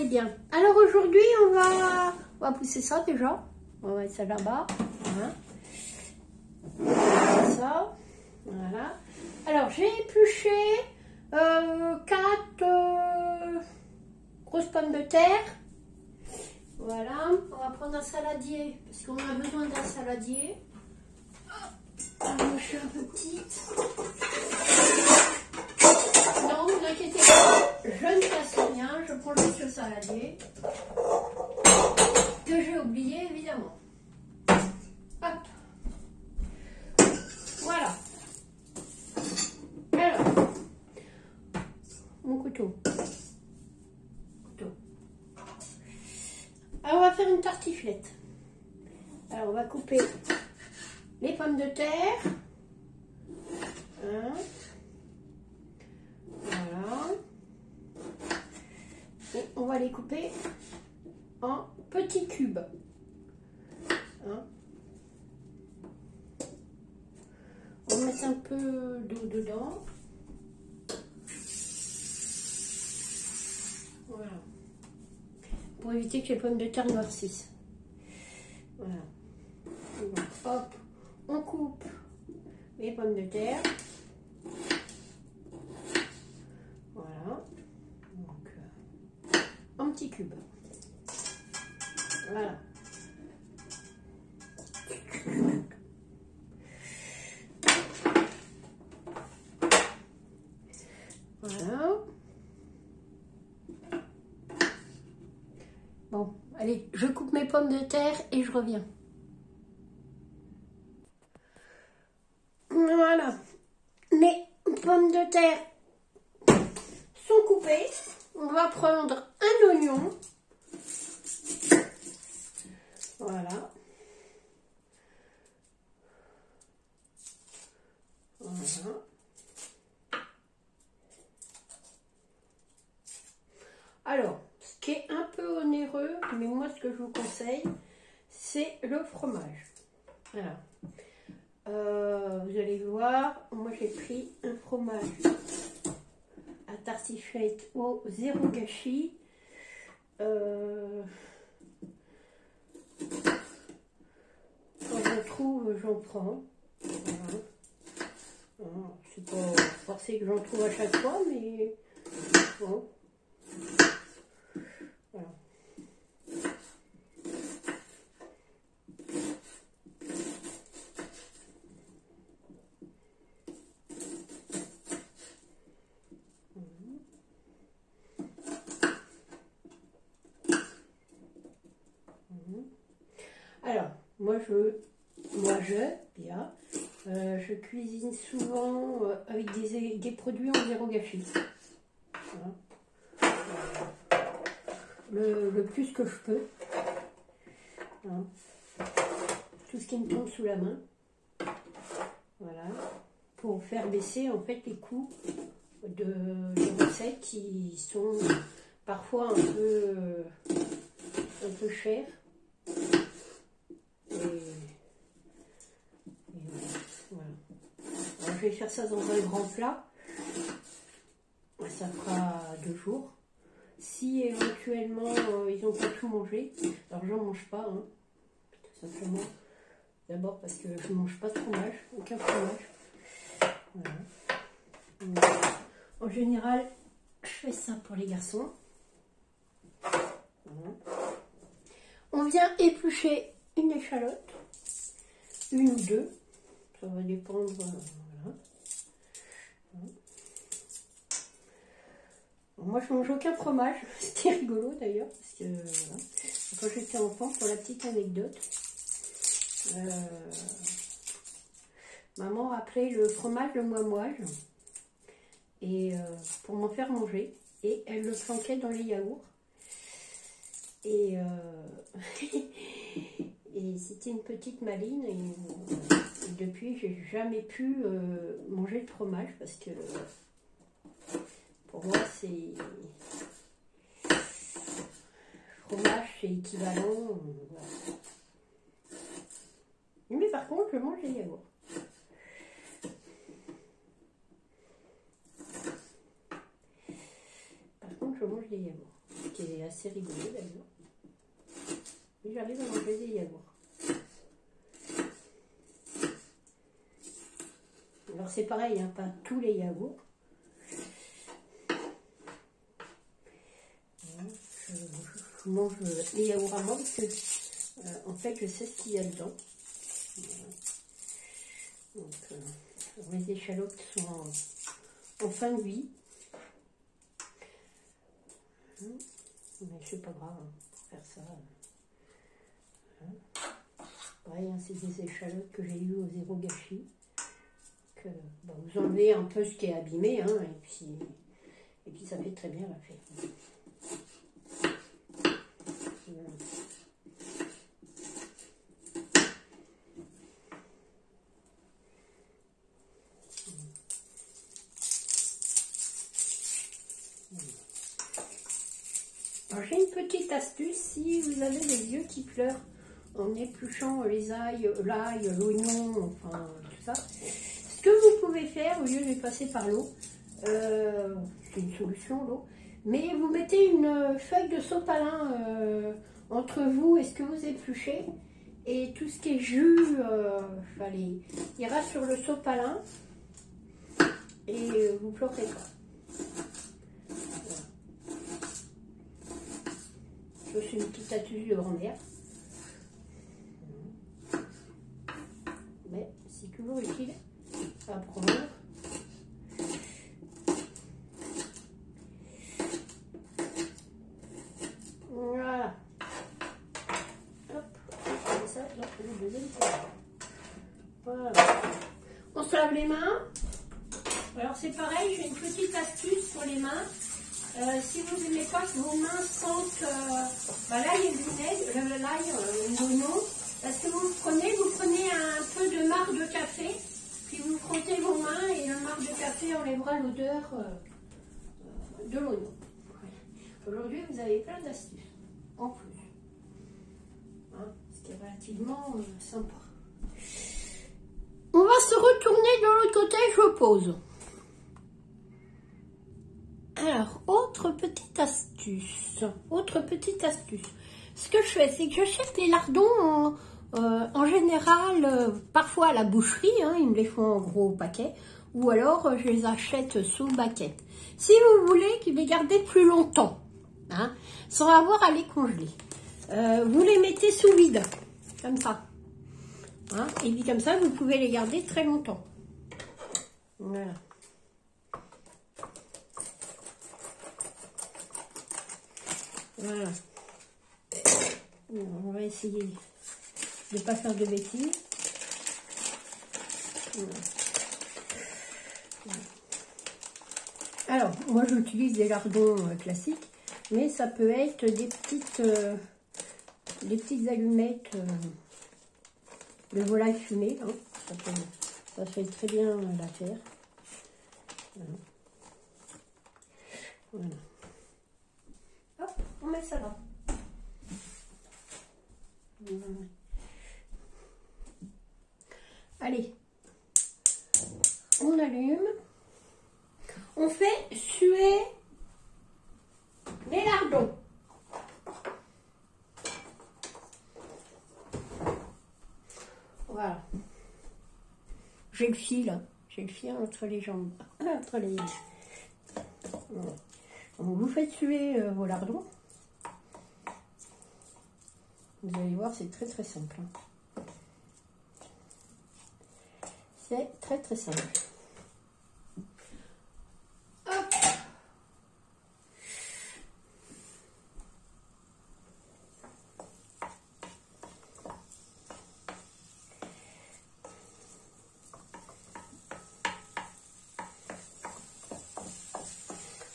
bien. Alors aujourd'hui, on va pousser ça déjà. On va mettre ça là-bas. Voilà. Ça. Voilà. Alors, j'ai épluché 4 grosses pommes de terre. Voilà. On va prendre un saladier parce qu'on a besoin d'un saladier. Je suis un peu petite. Non, vous inquiétez pas, je ne casse rien, je prends juste le saladier que j'ai oublié évidemment. Hop. Voilà. Alors, mon couteau. Alors, on va faire une tartiflette. Alors, on va couper les pommes de terre. Hein. Voilà. Et on va les couper en petits cubes. Hein. On va mettre un peu d'eau dedans. Voilà. Pour éviter que les pommes de terre noircissent. Voilà. Donc, hop, on coupe les pommes de terre. Voilà. Donc, en petits cubes. Voilà. Voilà. Bon, allez, je coupe mes pommes de terre et je reviens. Voilà. Mes pommes de terre sont coupées. On va prendre un oignon. Voilà. Voilà. Alors, ce qui est un peu onéreux, mais moi ce que je vous conseille, c'est le fromage. Voilà. Vous allez voir, moi j'ai pris un fromage à tartiflette au zéro gâchis. Quand je trouve, j'en prends. Voilà. C'est pas forcé que j'en trouve à chaque fois, mais bon. Voilà. Alors, moi je cuisine souvent avec des produits en zéro gâchis. Voilà. Le plus que je peux. Hein. Tout ce qui me tombe sous la main. Voilà. Pour faire baisser en fait les coûts de recettes qui sont parfois un peu chers. Voilà. Alors, je vais faire ça dans un grand plat. Ça fera 2 jours. Si éventuellement ils n'ont pas tout mangé, alors j'en mange pas, hein, tout simplement. D'abord parce que je ne mange pas de fromage, aucun fromage. Voilà. Donc, en général, je fais ça pour les garçons. Voilà. On vient éplucher une échalote, une ou deux, ça va dépendre. Voilà. Moi je mange aucun fromage, c'était rigolo d'ailleurs, parce que voilà. Quand j'étais enfant, pour la petite anecdote, maman appelait le fromage le moimoise, et pour m'en faire manger, et elle le planquait dans les yaourts. Et, et c'était une petite maline, et depuis j'ai jamais pu manger de fromage parce que pour moi c'est fromage, c'est équivalent. Voilà. Mais par contre je mange les yaourts. Par contre je mange les yaourts. Ce qui est c'est assez rigolo d'ailleurs. Mais j'arrive à manger des yaourts. Alors c'est pareil, hein, pas tous les yaourts. Je mange les yaourts à moi parce que en fait je sais ce qu'il y a dedans. Donc, les échalotes sont en fin de vie. Mais c'est pas grave hein, pour faire ça. Pareil, hein, c'est des échalotes que j'ai eues au zéro gâchis. Que, bah, vous enlevez un peu ce qui est abîmé, hein, et puis ça fait très bien l'affaire. Alors j'ai une petite astuce, si vous avez les yeux qui pleurent en épluchant l'ail, l'oignon, enfin tout ça, ce que vous pouvez faire, au lieu de passer par l'eau, c'est une solution l'eau, mais vous mettez une feuille de sopalin entre vous et ce que vous épluchez, et tout ce qui est jus, ira sur le sopalin, et vous pleurez pas. Je fais une petite astuce de grand-mère. Mais c'est toujours utile à prendre. Voilà. Hop. Et ça, là, le deuxième. Voilà. On se lave les mains. Alors c'est pareil, j'ai une petite astuce pour les mains. Si vous n'aimez pas que vos mains sentent l'ail et le vinaigre, l'oignon, parce que vous prenez un peu de marc de café, puis vous frottez vos mains et le marc de café enlèvera l'odeur de l'oignon. Voilà. Aujourd'hui, vous avez plein d'astuces, en plus. Hein, ce qui est relativement sympa. On va se retourner de l'autre côté, je pose. Alors, autre petite astuce. Ce que je fais, c'est que j'achète les lardons en général, parfois à la boucherie, hein, ils me les font en gros paquets, ou alors je les achète sous baquette. Si vous voulez qu'ils les gardez plus longtemps, hein, sans avoir à les congeler, vous les mettez sous vide, comme ça. Hein, et puis comme ça, vous pouvez les garder très longtemps. Voilà. Voilà. On va essayer de ne pas faire de bêtises. Voilà. Alors, moi j'utilise des lardons classiques, mais ça peut être des petites allumettes de volaille fumée. Hein. Ça fait très bien l'affaire. Voilà. Voilà. Hop, on met ça là. Allez, on allume. On fait suer les lardons. Voilà. J'ai le fil entre les jambes, entre les. Voilà. Donc vous faites suer vos lardons. Vous allez voir, c'est très très simple. Hein. C'est très très simple. Hop.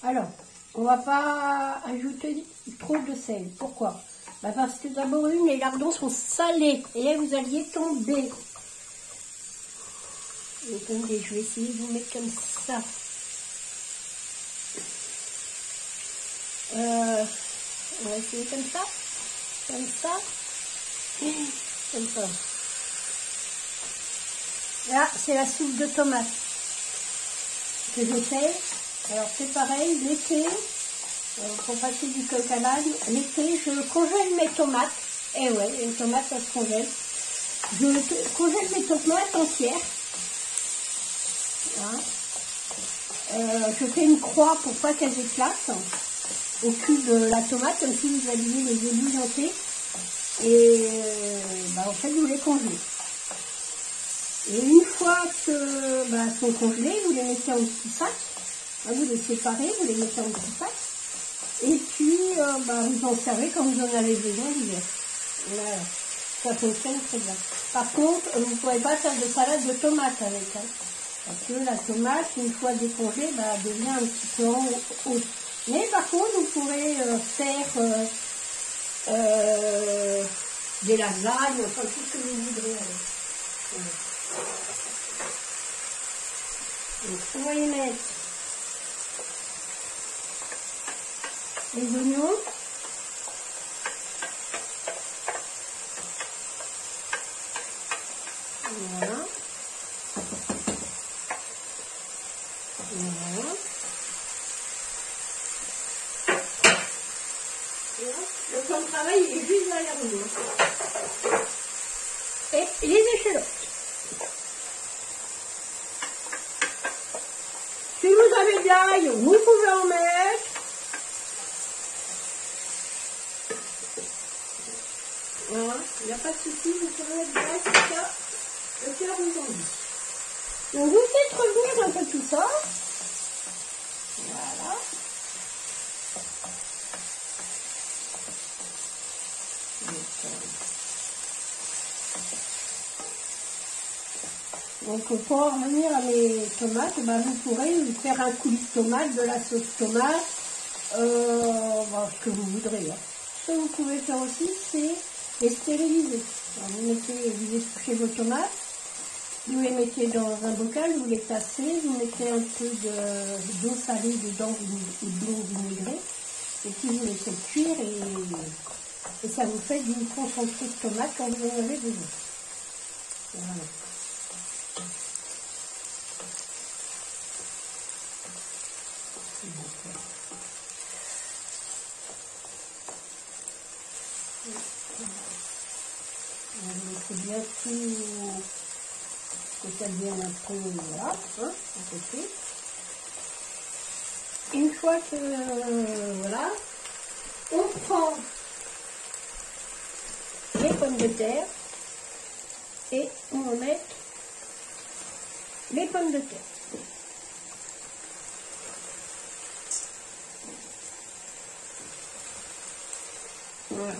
Alors, on va pas ajouter trop de sel. Pourquoi? Bah parce que d'abord, les lardons sont salés. Et là, vous alliez tomber. Attendez, je vais essayer de vous mettre comme ça. On va essayer comme ça. Comme ça. Comme ça. Là, c'est la soupe de tomate que je fais. Alors, c'est pareil, l'été, pour passer du coq à l'âne, l'été, je congèle mes tomates. Eh ouais, les tomates, ça se congèle. Je congèle mes tomates entières. Voilà. Je fais une croix pour pas qu'elles éclatent au cul de la tomate, comme si vous aviez les ébouilles entiers. Et en fait, vous les congelez. Et une fois que sont congelés, vous les mettez en petit sac. Vous les séparez, vous les mettez en petit sac. Et puis, vous en servez quand vous en avez besoin l'hiver. Voilà. Ça fonctionne très bien. Par contre, vous ne pourrez pas faire de salade de tomates avec. Parce que la tomate, une fois décongelée, devient un petit peu hausse. Mais par contre, vous pourrez faire des lasagnes, enfin tout ce que vous voudrez avec. Voilà. Donc, on va y mettre les oignons. Voilà. Voilà. Le plan de travail il est juste derrière nous. Et les échalotes. Si vous avez de l'ail, vous pouvez en mettre. Voilà, il n'y a pas de souci, vous pouvez mettre de l'ail, c'est ça. Le cœur vous en dit. Donc vous faites revenir un peu tout ça. Voilà. Donc pour en revenir à mes tomates, vous pourrez faire un coulis de tomate, de la sauce tomate, ce que vous voudrez. Ce que vous pouvez faire aussi, c'est les stériliser. Alors, vous épluchez vos tomates, vous les mettez dans un bocal, vous les tassez, vous mettez un peu d'eau salée dedans ou de l'eau vinaigrée, et puis vous laissez cuire et ça vous fait du concentré de tomate quand vous en avez besoin. Voilà. C'est bien tout que ça devienne un peu là, à côté. Une fois que voilà, on prend les pommes de terre et on met les pommes de terre. Voilà.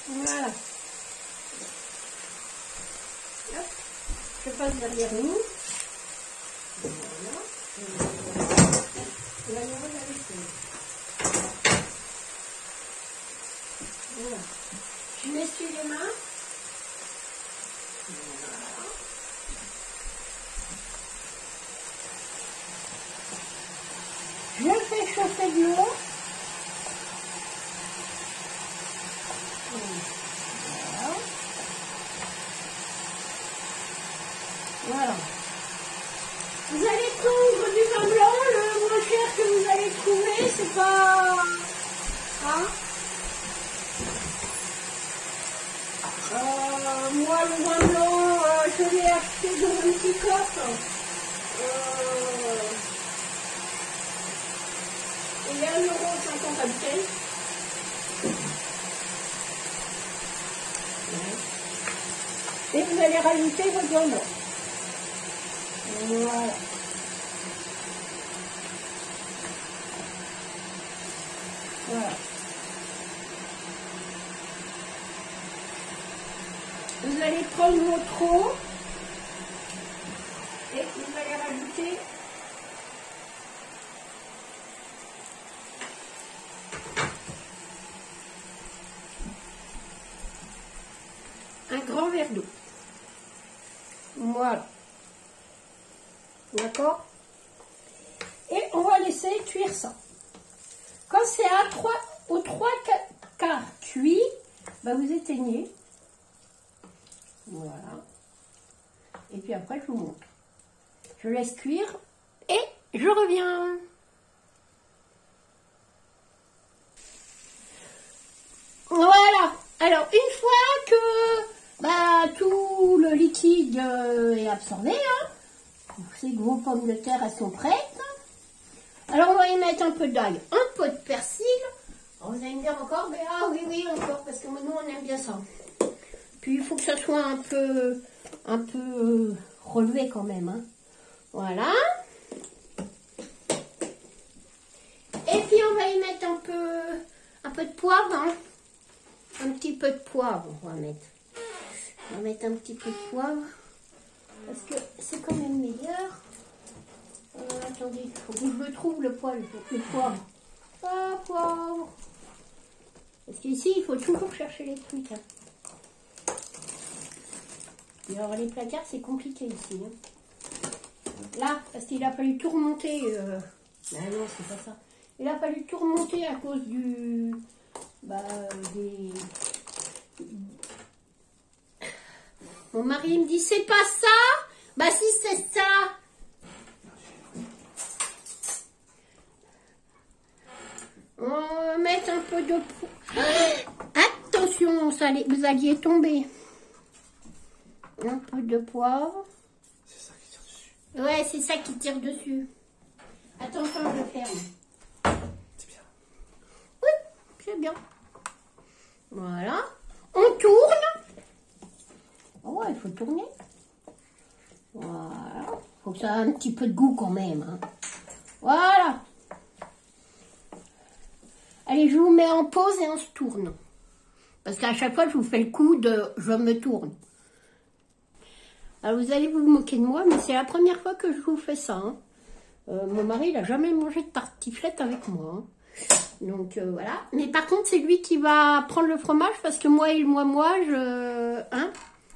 Voilà. Hop. Je passe derrière nous. Voilà. Et là, on va la vaisselle. Voilà. Je m'essuie les mains. Voilà. Je fais chauffer de l'eau. Voilà. Voilà. Vous allez prendre du vin blanc, le moins cher que vous allez trouver, c'est pas... Hein? Moi, le vin blanc, je l'ai acheté dans un petit coffre. Il est à 1,50 € à bouteille. Et vous allez rajouter votre viande. Voilà. Voilà. Vous allez prendre votre eau et vous allez rajouter un grand verre d'eau. Voilà. laisser cuire ça. Quand c'est aux 3/4 cuit, bah vous éteignez. Voilà. Et puis après, je vous montre. Je laisse cuire et je reviens. Voilà. Alors, une fois que tout le liquide est absorbé, hein, ces gros pommes de terre, elles sont prêtes. Alors, on va y mettre un peu d'ail, un peu de persil. Alors, vous allez me dire encore, mais ah oui, encore, parce que nous, on aime bien ça. Puis, il faut que ça soit un peu relevé quand même. Hein. Voilà. Et puis, on va y mettre un peu de poivre. Hein. Un petit peu de poivre, on va mettre. On va mettre un petit peu de poivre. Parce que c'est quand même meilleur. Attendez, il faut que je le trouve le poivre. Ah, poivre. Parce qu'ici, il faut toujours chercher les trucs. Hein. Et alors, les placards, c'est compliqué ici. Hein. Là, parce qu'il a fallu tout remonter. Ah non, c'est pas ça. Il a fallu tout remonter à cause du... Mon mari me dit, c'est pas ça? Bah si, c'est ça. On va mettre un peu de... Attention, vous alliez tomber. Un peu de poivre. C'est ça qui tire dessus. Ouais, c'est ça qui tire dessus. Attention, je ferme. C'est bien. Oui, c'est bien. Voilà. On tourne. Oh ouais, il faut tourner. Voilà. Faut que ça ait un petit peu de goût quand même. Hein. Voilà. Allez, je vous mets en pause et on se tourne. Parce qu'à chaque fois, je vous fais le coup de je me tourne. Alors, vous allez vous moquer de moi, mais c'est la première fois que je vous fais ça. Hein. Mon mari, il n'a jamais mangé de tartiflette avec moi. Hein. Donc, voilà. Mais par contre, c'est lui qui va prendre le fromage parce que moi, hein,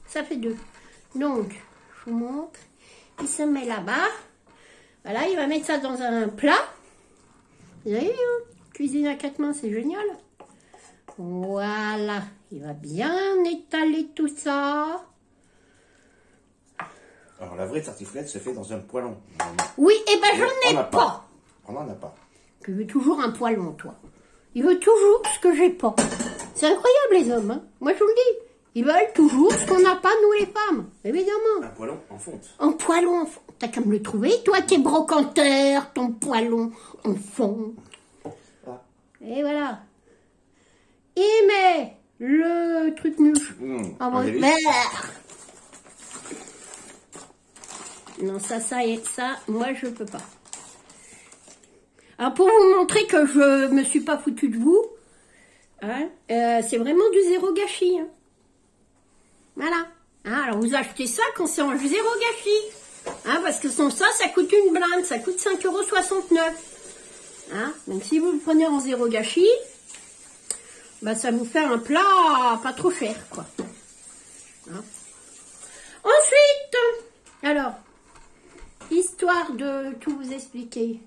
ça fait 2. Donc, je vous montre. Il se met là-bas. Voilà, il va mettre ça dans un plat. Vous avez vu, hein, cuisine à 4 mains, c'est génial. Voilà. Il va bien étaler tout ça. Alors, la vraie tartiflette se fait dans un poêlon. Oui, et ben j'en ai pas. On n'en a pas. Tu veux toujours un poêlon, toi. Il veut toujours ce que j'ai pas. C'est incroyable, les hommes. Hein. Moi, je vous le dis. Ils veulent toujours ce qu'on n'a pas, nous, les femmes. Évidemment. Un poêlon en fonte. Un poêlon en fonte. T'as qu'à me le trouver. Toi, t'es brocanteur, ton poêlon en fonte. Ah. Et voilà. Il met le truc mûche. Non, ça et ça, moi, je peux pas. Alors, pour vous montrer que je me suis pas foutue de vous, hein, c'est vraiment du zéro gâchis. Hein. Voilà. Hein, alors, vous achetez ça quand c'est en zéro gâchis. Hein, parce que sans ça, ça coûte une blinde. Ça coûte 5,69 €. Hein, donc, si vous le prenez en zéro gâchis, bah, ça vous fait un plat pas trop cher, quoi. Hein. Ensuite, alors, histoire de tout vous expliquer.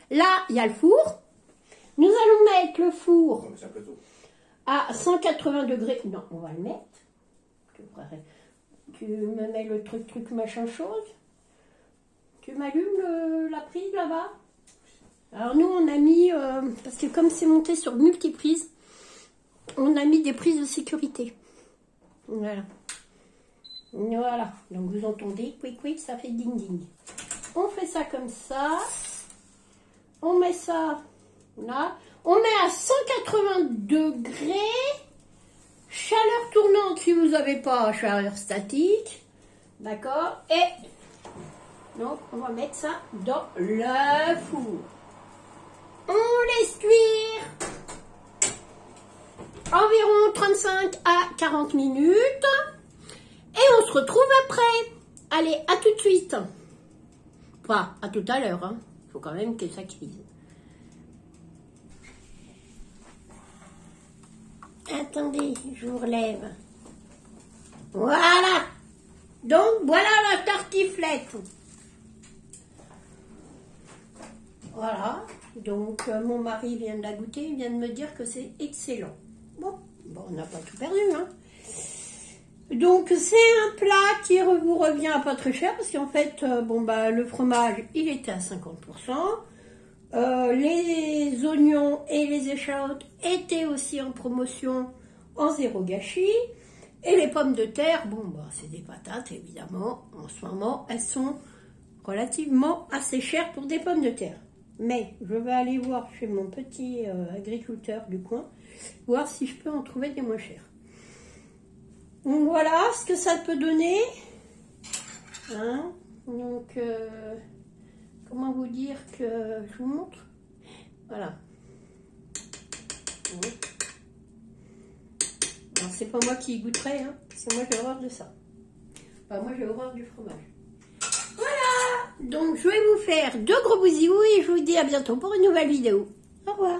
Là, il y a le four. Nous allons mettre le four à 180 degrés. Non, on va le mettre. Tu me mets le truc machin chose. Tu m'allumes la prise là-bas. Alors nous, on a mis, parce que comme c'est monté sur multiprise, on a mis des prises de sécurité. Voilà. Voilà. Donc vous entendez, quick, ça fait ding ding. On fait ça comme ça. On met ça là. On met à 180 degrés. Chaleur tournante si vous n'avez pas chaleur statique. D'accord. Et donc, on va mettre ça dans le four. On laisse cuire environ 35 à 40 minutes. Et on se retrouve après. Allez, à tout de suite. Enfin, à tout à l'heure. Hein. Faut quand même que ça cuise. Attendez, je vous relève. Voilà. Donc, voilà la tartiflette. Voilà, donc mon mari vient de la goûter, il vient de me dire que c'est excellent. Bon, on n'a pas tout perdu, hein. Donc c'est un plat qui vous revient à pas très cher, parce qu'en fait, le fromage, il était à 50%. Les oignons et les échalotes étaient aussi en promotion en zéro gâchis. Et les pommes de terre, c'est des patates, évidemment. En ce moment, elles sont relativement assez chères pour des pommes de terre. Mais je vais aller voir chez mon petit agriculteur du coin, voir si je peux en trouver des moins chers. Donc voilà ce que ça peut donner. Hein? Donc, comment vous dire que je vous montre? Voilà. Alors c'est pas moi qui y goûterai, hein, parce que moi j'ai horreur de ça. Enfin, moi j'ai horreur du fromage. Voilà. Donc je vais vous faire de gros bisous et je vous dis à bientôt pour une nouvelle vidéo. Au revoir.